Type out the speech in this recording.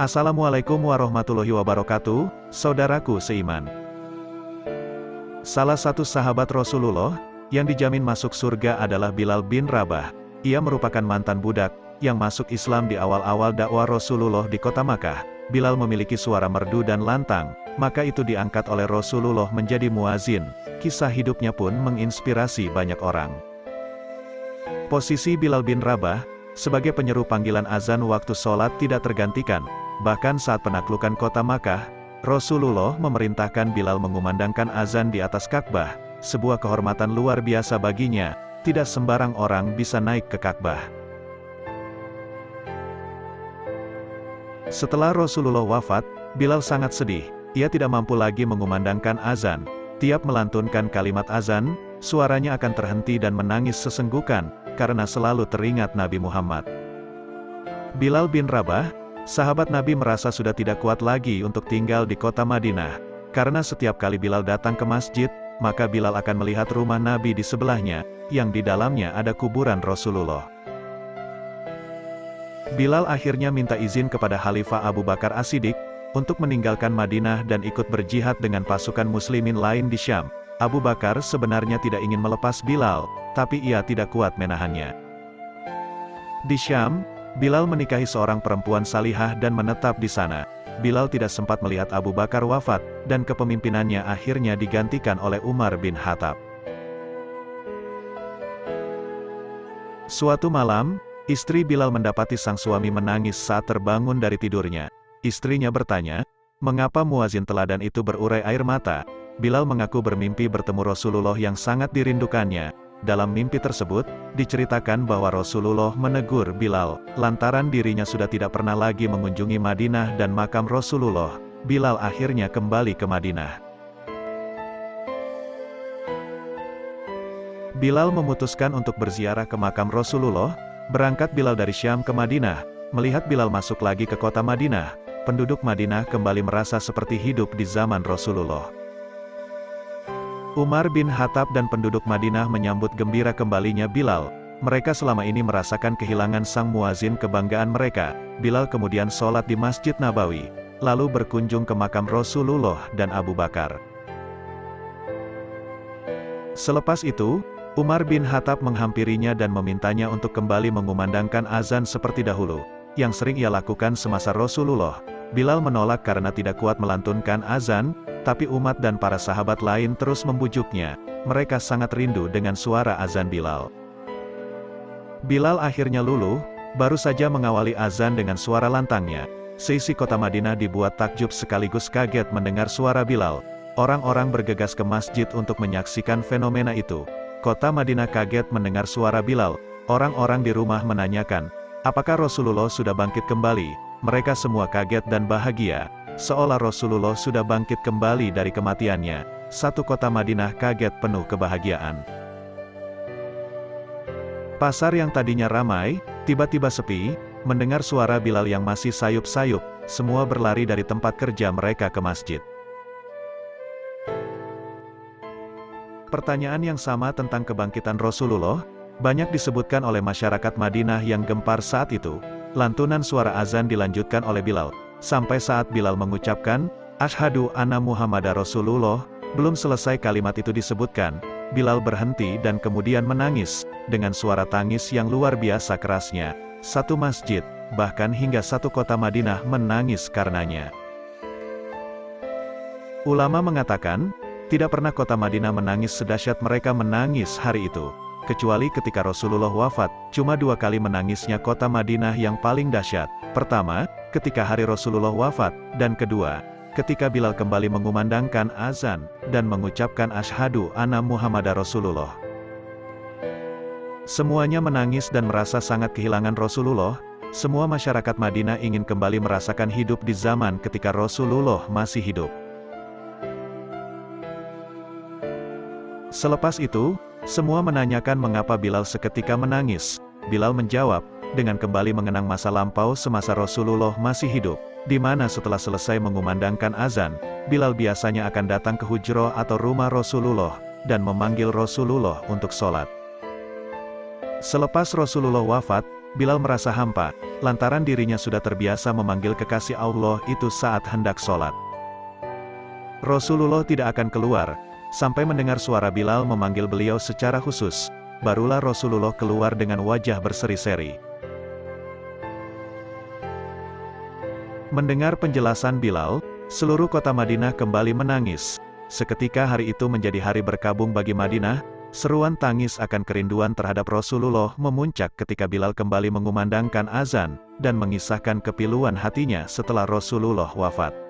Assalamualaikum warahmatullahi wabarakatuh, saudaraku seiman. Salah satu sahabat Rasulullah, yang dijamin masuk surga adalah Bilal bin Rabah. Ia merupakan mantan budak, yang masuk Islam di awal-awal dakwah Rasulullah di kota Makkah. Bilal memiliki suara merdu dan lantang, maka itu diangkat oleh Rasulullah menjadi muazin. Kisah hidupnya pun menginspirasi banyak orang. Posisi Bilal bin Rabah, sebagai penyeru panggilan azan waktu sholat tidak tergantikan. Bahkan saat penaklukan kota Makkah, Rasulullah memerintahkan Bilal mengumandangkan azan di atas Ka'bah, sebuah kehormatan luar biasa baginya, tidak sembarang orang bisa naik ke Ka'bah. Setelah Rasulullah wafat, Bilal sangat sedih, ia tidak mampu lagi mengumandangkan azan. Tiap melantunkan kalimat azan, suaranya akan terhenti dan menangis sesenggukan, karena selalu teringat Nabi Muhammad. Bilal bin Rabah, sahabat Nabi merasa sudah tidak kuat lagi untuk tinggal di kota Madinah. Karena setiap kali Bilal datang ke masjid, maka Bilal akan melihat rumah Nabi di sebelahnya, yang di dalamnya ada kuburan Rasulullah. Bilal akhirnya minta izin kepada Khalifah Abu Bakar As-Siddiq, untuk meninggalkan Madinah dan ikut berjihad dengan pasukan muslimin lain di Syam. Abu Bakar sebenarnya tidak ingin melepas Bilal, tapi ia tidak kuat menahannya. Di Syam, Bilal menikahi seorang perempuan salihah dan menetap di sana. Bilal tidak sempat melihat Abu Bakar wafat, dan kepemimpinannya akhirnya digantikan oleh Umar bin Khattab. Suatu malam, istri Bilal mendapati sang suami menangis saat terbangun dari tidurnya. Istrinya bertanya, "Mengapa muazin teladan itu berurai air mata?" Bilal mengaku bermimpi bertemu Rasulullah yang sangat dirindukannya. Dalam mimpi tersebut, diceritakan bahwa Rasulullah menegur Bilal, lantaran dirinya sudah tidak pernah lagi mengunjungi Madinah dan makam Rasulullah. Bilal akhirnya kembali ke Madinah. Bilal memutuskan untuk berziarah ke makam Rasulullah. Berangkat Bilal dari Syam ke Madinah. Melihat Bilal masuk lagi ke kota Madinah, penduduk Madinah kembali merasa seperti hidup di zaman Rasulullah. Umar bin Khattab dan penduduk Madinah menyambut gembira kembalinya Bilal. Mereka selama ini merasakan kehilangan sang muazin kebanggaan mereka. Bilal kemudian sholat di Masjid Nabawi, lalu berkunjung ke makam Rasulullah dan Abu Bakar. Selepas itu, Umar bin Khattab menghampirinya dan memintanya untuk kembali mengumandangkan azan seperti dahulu, yang sering ia lakukan semasa Rasulullah. Bilal menolak karena tidak kuat melantunkan azan, tapi umat dan para sahabat lain terus membujuknya. Mereka sangat rindu dengan suara azan Bilal. Bilal akhirnya luluh, baru saja mengawali azan dengan suara lantangnya. Seisi kota Madinah dibuat takjub sekaligus kaget mendengar suara Bilal. Orang-orang bergegas ke masjid untuk menyaksikan fenomena itu. Kota Madinah kaget mendengar suara Bilal. Orang-orang di rumah menanyakan, apakah Rasulullah sudah bangkit kembali? Mereka semua kaget dan bahagia, seolah Rasulullah sudah bangkit kembali dari kematiannya. Satu kota Madinah kaget penuh kebahagiaan. Pasar yang tadinya ramai, tiba-tiba sepi. Mendengar suara Bilal yang masih sayup-sayup, semua berlari dari tempat kerja mereka ke masjid. Pertanyaan yang sama tentang kebangkitan Rasulullah, banyak disebutkan oleh masyarakat Madinah yang gempar saat itu. Lantunan suara azan dilanjutkan oleh Bilal, sampai saat Bilal mengucapkan, "Asyhadu anna Muhammadar Rasulullah." Belum selesai kalimat itu disebutkan, Bilal berhenti dan kemudian menangis, dengan suara tangis yang luar biasa kerasnya. Satu masjid, bahkan hingga satu kota Madinah menangis karenanya. Ulama mengatakan, tidak pernah kota Madinah menangis sedahsyat mereka menangis hari itu. Kecuali ketika Rasulullah wafat, cuma 2 kali menangisnya kota Madinah yang paling dahsyat. Pertama, ketika hari Rasulullah wafat, dan kedua, ketika Bilal kembali mengumandangkan azan, dan mengucapkan asyhadu anna Muhammadar Rasulullah. Semuanya menangis dan merasa sangat kehilangan Rasulullah. Semua masyarakat Madinah ingin kembali merasakan hidup di zaman ketika Rasulullah masih hidup. Selepas itu, semua menanyakan mengapa Bilal seketika menangis. Bilal menjawab, dengan kembali mengenang masa lampau semasa Rasulullah masih hidup, di mana setelah selesai mengumandangkan azan, Bilal biasanya akan datang ke hujrah atau rumah Rasulullah, dan memanggil Rasulullah untuk sholat. Selepas Rasulullah wafat, Bilal merasa hampa, lantaran dirinya sudah terbiasa memanggil kekasih Allah itu saat hendak sholat. Rasulullah tidak akan keluar, sampai mendengar suara Bilal memanggil beliau secara khusus, barulah Rasulullah keluar dengan wajah berseri-seri. Mendengar penjelasan Bilal, seluruh kota Madinah kembali menangis. Seketika hari itu menjadi hari berkabung bagi Madinah. Seruan tangis akan kerinduan terhadap Rasulullah memuncak ketika Bilal kembali mengumandangkan azan, dan mengisahkan kepiluan hatinya setelah Rasulullah wafat.